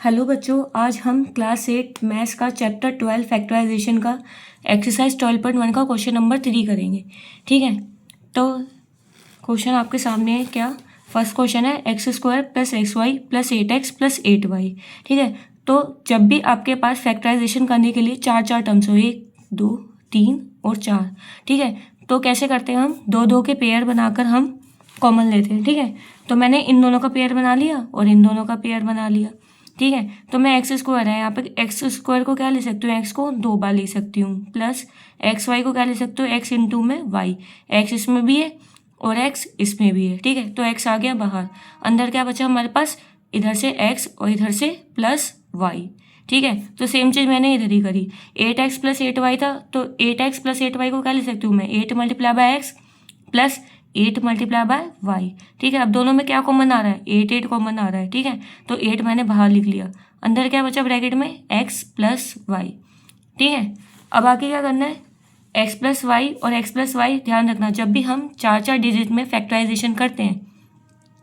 Hello बच्चों, आज हम क्लास 8 मैथ्स का चैप्टर 12 फैक्टराइजेशन का एक्सरसाइज 12.1 का क्वेश्चन नंबर 3 करेंगे। ठीक है, तो क्वेश्चन आपके सामने है। क्या फर्स्ट क्वेश्चन है x² + xy + 8x + 8y। ठीक है, तो जब भी आपके पास फैक्टराइजेशन करने के लिए चार चार टर्म्स हो, 1 2 3 और 4, ठीक है, तो कैसे करते हैं हम? दो दो के पेयर बनाकर हम कॉमन लेते हैं। ठीक है, तो मैंने इन दोनों का पेयर बना लिया और इन दोनों का पेयर बना लिया। ठीक है, तो मैं x² है, यहाँ पे x² को क्या ले सकती हूँ? x को 2 बार ले सकती हूँ, प्लस xy को क्या ले सकते हो? x इंटू में y। x इसमें भी है और x इसमें भी है। ठीक है, तो x आ गया बाहर, अंदर क्या बचा हमारे पास? इधर से x और इधर से प्लस y। ठीक है, तो सेम चीज़ मैंने इधर ही करी। 8x + 8y था, तो 8x + 8y को क्या ले सकती हूँ मैं? 8 × x प्लस 8 × y। ठीक है, अब दोनों में क्या कॉमन आ रहा है? 8 कॉमन आ रहा है। ठीक है, तो 8 मैंने बाहर लिख लिया, अंदर क्या बचा ब्रैकेट में? x + y। ठीक है, अब आगे क्या करना है? x + y और x + y, ध्यान रखना जब भी हम चार चार डिजिट में फैक्टराइजेशन करते हैं,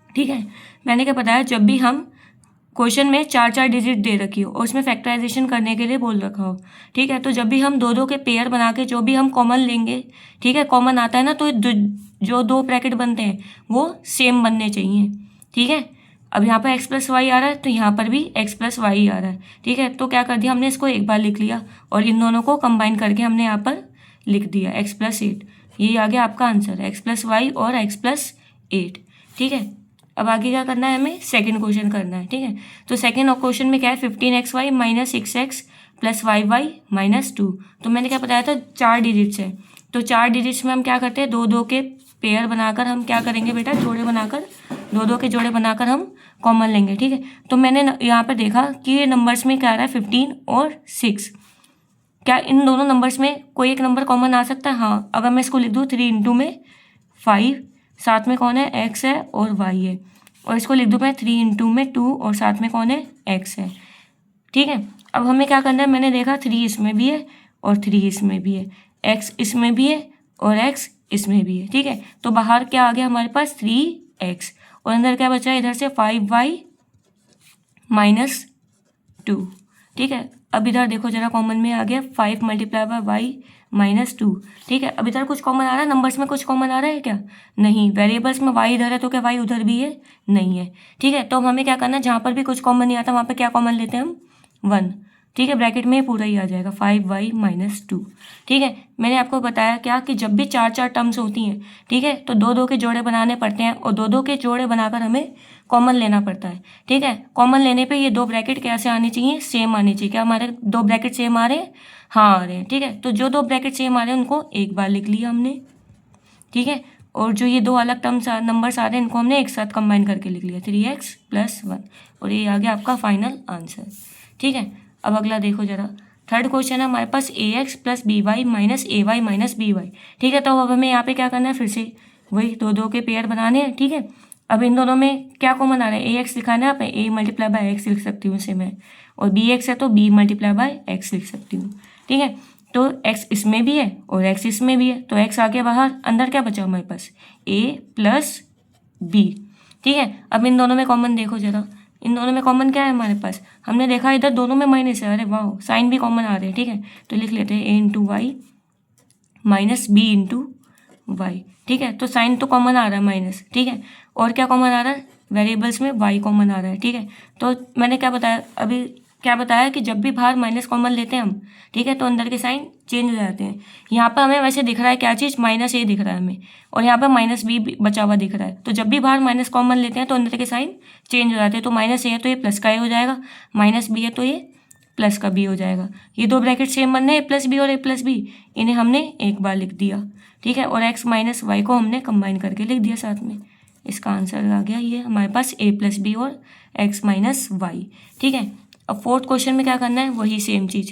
ठीक है, मैंने क्या बताया, जब भी हम क्वेश्चन में चार चार डिजिट दे रखी हो और उसमें फैक्टराइजेशन करने के लिए बोल रखा हो, ठीक है, तो जब भी हम दो दो के पेयर बना के जो भी हम कॉमन लेंगे, ठीक है, कॉमन आता है ना, तो जो दो ब्रैकेट बनते हैं वो सेम बनने चाहिए। ठीक है, अब यहाँ पर x + y आ रहा है, तो यहाँ पर भी x + y आ रहा है। ठीक है, तो क्या कर दिया हमने? इसको एक बार लिख लिया और इन दोनों को कंबाइन करके हमने यहाँ पर लिख दिया x + 8। ये आ गया आपका आंसर, x + y और x + 8। ठीक है, अब आगे क्या करना है? हमें सेकंड क्वेश्चन करना है। ठीक है, तो सेकंड क्वेश्चन में क्या है? 15xy - 6x + yy - 2। तो मैंने क्या बताया था? चार डिजिट्स है, तो चार डिजिट्स में हम क्या करते हैं? दो दो के पेयर बनाकर हम क्या करेंगे बेटा? जोड़े बनाकर, दो दो के जोड़े बनाकर हम कॉमन लेंगे। ठीक है, तो मैंने यहाँ पर देखा कि ये नंबर्स में क्या आ रहा है? 15 और 6। क्या इन दोनों नंबर्स में कोई एक नंबर कॉमन आ सकता है? हाँ, अगर मैं इसको लिख दूँ 3 × में 5, साथ में कौन है? x है और y है, और इसको लिख दूँ मैं 3 × में 2 और साथ में कौन है? x है। ठीक है, अब हमें क्या करना है? मैंने देखा 3 इसमें भी है और 3 इसमें भी है, x इसमें भी है और x इसमें भी है। ठीक है, तो बाहर क्या आ गया हमारे पास? 3x, और अंदर क्या बचा है? इधर से 5y - 2। ठीक है, अब इधर देखो जरा, कॉमन में आ गया 5 × y - 2। ठीक है, अब इधर कुछ कॉमन आ रहा है? नंबर्स में कुछ कॉमन आ रहा है क्या? नहीं। वेरिएबल्स में y इधर है, तो क्या y उधर भी है? नहीं है। ठीक है, तो अब हमें क्या करना है? जहाँ पर भी कुछ कॉमन नहीं आता वहाँ पर क्या कॉमन लेते हैं हम? 1। ठीक है, ब्रैकेट में पूरा ही आ जाएगा 5y - 2। ठीक है, मैंने आपको बताया क्या कि जब भी चार चार टर्म्स होती हैं, ठीक है, तो दो दो के जोड़े बनाने पड़ते हैं और दो दो के जोड़े बनाकर हमें कॉमन लेना पड़ता है। ठीक है, कॉमन लेने पे ये दो ब्रैकेट कैसे आनी चाहिए? सेम आनी चाहिए। क्या हमारे दो ब्रैकेट सेम आ रहे हैं? हाँ आ रहे हैं। ठीक है, तो जो दो ब्रैकेट सेम आ रहे हैं उनको एक बार लिख लिया हमने। ठीक है, और जो ये दो अलग टर्म्स नंबर्स आ रहे हैं इनको हमने एक साथ कंबाइन करके लिख लिया, 3x + 1, और ये आ गया आपका फाइनल आंसर। ठीक है, अब अगला देखो जरा, थर्ड क्वेश्चन है हमारे पास ax + by - ay - by। ठीक है, तो अब हमें यहाँ पे क्या करना है? फिर से वही दो दो के पेयर बनाने हैं। ठीक है, अब इन दोनों में क्या कॉमन आ रहा है? ax लिखाना है, आप a × x लिख सकती हूँ इसे मैं, और bx है तो b × x लिख सकती हूँ। ठीक है, तो x इसमें भी है और x इसमें भी है, तो x आ गया बाहर, अंदर क्या बचा हमारे पास? a + b। ठीक है, अब इन दोनों में कॉमन देखो जरा, इन दोनों में कॉमन क्या है हमारे पास? हमने देखा इधर दोनों में माइनस है। अरे वाह, साइन भी कॉमन आ रहे हैं। ठीक है, तो लिख लेते हैं a × y - b × y। ठीक है, तो साइन तो कॉमन आ रहा है माइनस। ठीक है, और क्या कॉमन आ रहा है? वेरिएबल्स में y कॉमन आ रहा है। ठीक है, तो मैंने क्या बताया अभी? क्या बताया कि जब भी बाहर माइनस कॉमन लेते हैं हम, ठीक है, तो अंदर के साइन चेंज हो जाते हैं। यहाँ पर हमें वैसे दिख रहा है क्या चीज़? -a दिख रहा है हमें, और यहाँ पर -b बचा हुआ दिख रहा है। तो जब भी बाहर माइनस कॉमन लेते हैं तो अंदर के साइन चेंज हो जाते हैं। तो -a है तो ये प्लस का a हो जाएगा, -b है तो ये प्लस का b हो जाएगा। ये दो ब्रैकेट सेम बनने हैं, a + b और a + b, इन्हें हमने एक बार लिख दिया। ठीक है, और x - y को हमने कंबाइन करके लिख दिया साथ में। इसका आंसर आ गया ये हमारे पास a + b और x - y। ठीक है, अब फोर्थ क्वेश्चन में क्या करना है? वही सेम चीज़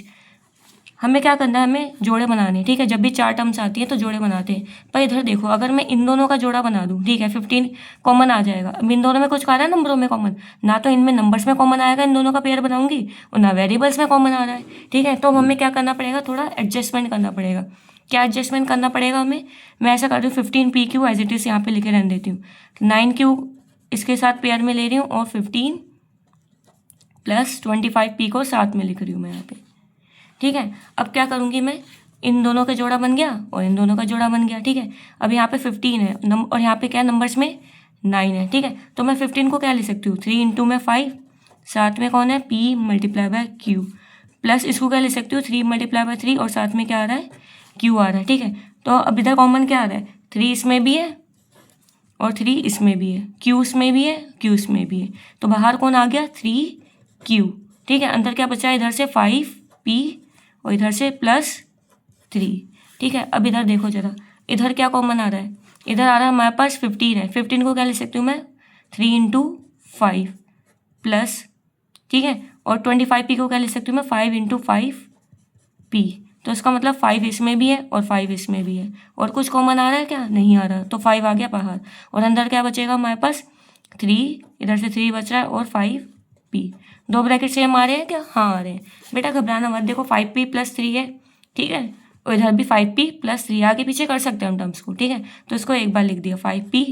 हमें क्या करना है? हमें जोड़े बनाने हैं। ठीक है, जब भी चार टर्म्स आती है तो जोड़े बनाते हैं। पर इधर देखो, अगर मैं इन दोनों का जोड़ा बना दूँ, ठीक है, 15 कॉमन आ जाएगा। अब इन दोनों में कुछ आ रहा है नंबरों में कॉमन? ना तो इनमें नंबर्स में कॉमन आएगा, इन दोनों का पेयर बनाऊंगी, और ना वेरिएबल्स में कॉमन आ रहा है। ठीक है, तो हमें क्या करना पड़ेगा? थोड़ा एडजस्टमेंट करना पड़ेगा। क्या एडजस्टमेंट करना पड़ेगा हमें? मैं ऐसा कर रही हूँ, 15 PQ एज इट इज़ यहाँ पे लिखे रहने देती हूँ, 9Q इसके साथ पेयर में ले रही हूँ, और 15 प्लस 25p को साथ में लिख रही हूँ मैं यहाँ पे, ठीक है। अब क्या करूँगी मैं, इन दोनों का जोड़ा बन गया और इन दोनों का जोड़ा बन गया, ठीक है। अब यहाँ पे 15 है और यहाँ पे क्या नंबर्स में 9 है, ठीक है। तो मैं 15 को क्या ले सकती हूँ, 3 इंटू में 5, साथ में कौन है, p multiply by q, plus इसको क्या ले सकती हूँ, 3 मल्टीप्लाई बाय 3 और साथ में क्या आ रहा है, q आ रहा है, ठीक है। तो अब इधर कॉमन क्या आ रहा है, 3 इसमें भी है और 3 इसमें भी है, q इसमें भी है, q इसमें भी है, तो बाहर कौन आ गया, 3q, ठीक है। अंदर क्या बचा है, इधर से 5p और इधर से +3, ठीक है। अब इधर देखो जरा, इधर क्या कॉमन आ रहा है, इधर आ रहा है हमारे पास 15 है, 15 को क्या ले सकती हूँ मैं, 3 इंटू 5 प्लस, ठीक है, और 25p को क्या ले सकती हूँ मैं, 5 इंटू 5p, तो इसका मतलब 5 इसमें भी है और 5 इसमें भी है, और कुछ कॉमन आ रहा है क्या, नहीं आ रहा, तो 5 आ गया बाहर, और अंदर क्या बचेगा हमारे पास, 3, इधर से 3 बच रहा है और 5p, दो ब्रैकेट सेम आ रहे हैं क्या, हाँ आ रहे हैं। बेटा घबराना मत, देखो 5p + 3 है, ठीक है, और इधर भी 5p + 3, आगे पीछे कर सकते हैं हम टर्म्स को, ठीक है। तो इसको एक बार लिख दिया 5p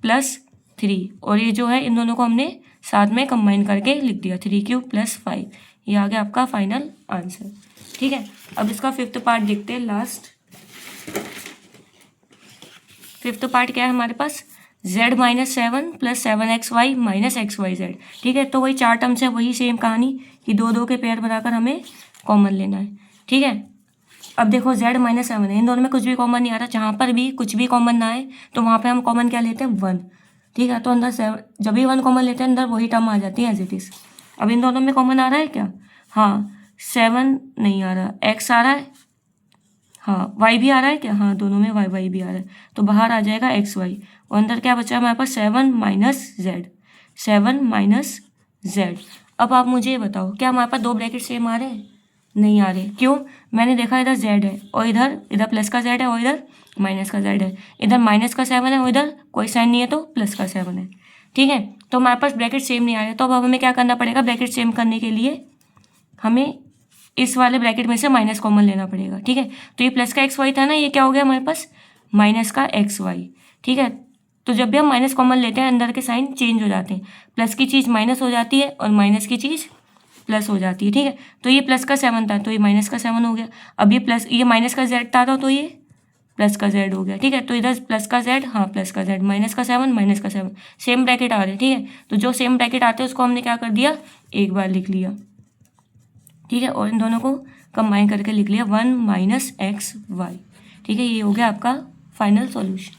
+ 3, और ये जो है इन दोनों को हमने साथ में कंबाइन करके लिख दिया 3q + 5, ये आ गया आपका फाइनल आंसर, ठीक है। अब इसका 5th पार्ट देखते हैं, लास्ट 5th पार्ट क्या है हमारे पास, z - 7 + 7xy - xyz, ठीक है। तो वही 4 टर्म्स है, वही सेम कहानी कि 2 के पेयर बनाकर हमें कॉमन लेना है, ठीक है। अब देखो z - 7 है, इन दोनों में कुछ भी कॉमन नहीं आ रहा, जहाँ पर भी कुछ भी कॉमन ना आए तो वहाँ पे हम कॉमन क्या लेते हैं, 1, ठीक है। तो अंदर 7, जब भी 1 कॉमन लेते हैं अंदर वही टर्म आ जाती है एज इट इज़। अब इन दोनों में कॉमन आ रहा है क्या, हाँ 7 नहीं आ रहा, x आ रहा है, हाँ y भी आ रहा है क्या, हाँ दोनों में y भी आ रहा है, तो बाहर आ जाएगा xy, और अंदर क्या बचा हमारे पास 7 - z। अब आप मुझे ये बताओ, क्या हमारे पास 2 ब्रैकेट सेम आ रहे हैं, नहीं आ रहे, क्यों, मैंने देखा इधर z है और इधर प्लस का z है और इधर माइनस का z है, इधर -7 है और इधर कोई साइन नहीं है तो +7 है, ठीक है। तो हमारे पास ब्रैकेट सेम नहीं आ रहे, तो अब हमें क्या करना पड़ेगा, ब्रैकेट सेम करने के लिए हमें इस वाले ब्रैकेट में से माइनस कॉमन लेना पड़ेगा, ठीक है। तो ये प्लस का xy था ना, ये क्या हो गया हमारे पास माइनस का xy, ठीक है। तो जब भी हम माइनस कॉमन लेते हैं अंदर के साइन चेंज हो जाते हैं, प्लस की चीज़ माइनस हो जाती है और माइनस की चीज़ प्लस हो जाती है, ठीक है। तो ये प्लस का 7 था तो ये माइनस का 7 हो गया, अब ये माइनस का z था तो ये प्लस का z हो गया, ठीक है। तो इधर प्लस का z, हाँ प्लस का z, -7 सेम ब्रैकेट आ रहे हैं, ठीक है। तो जो सेम ब्रैकेट आते हैं उसको हमने क्या कर दिया, एक बार लिख लिया, ठीक है, और इन दोनों को कंबाइन करके लिख लिया 1 - xy, ठीक है। ये हो गया आपका फाइनल सॉल्यूशन।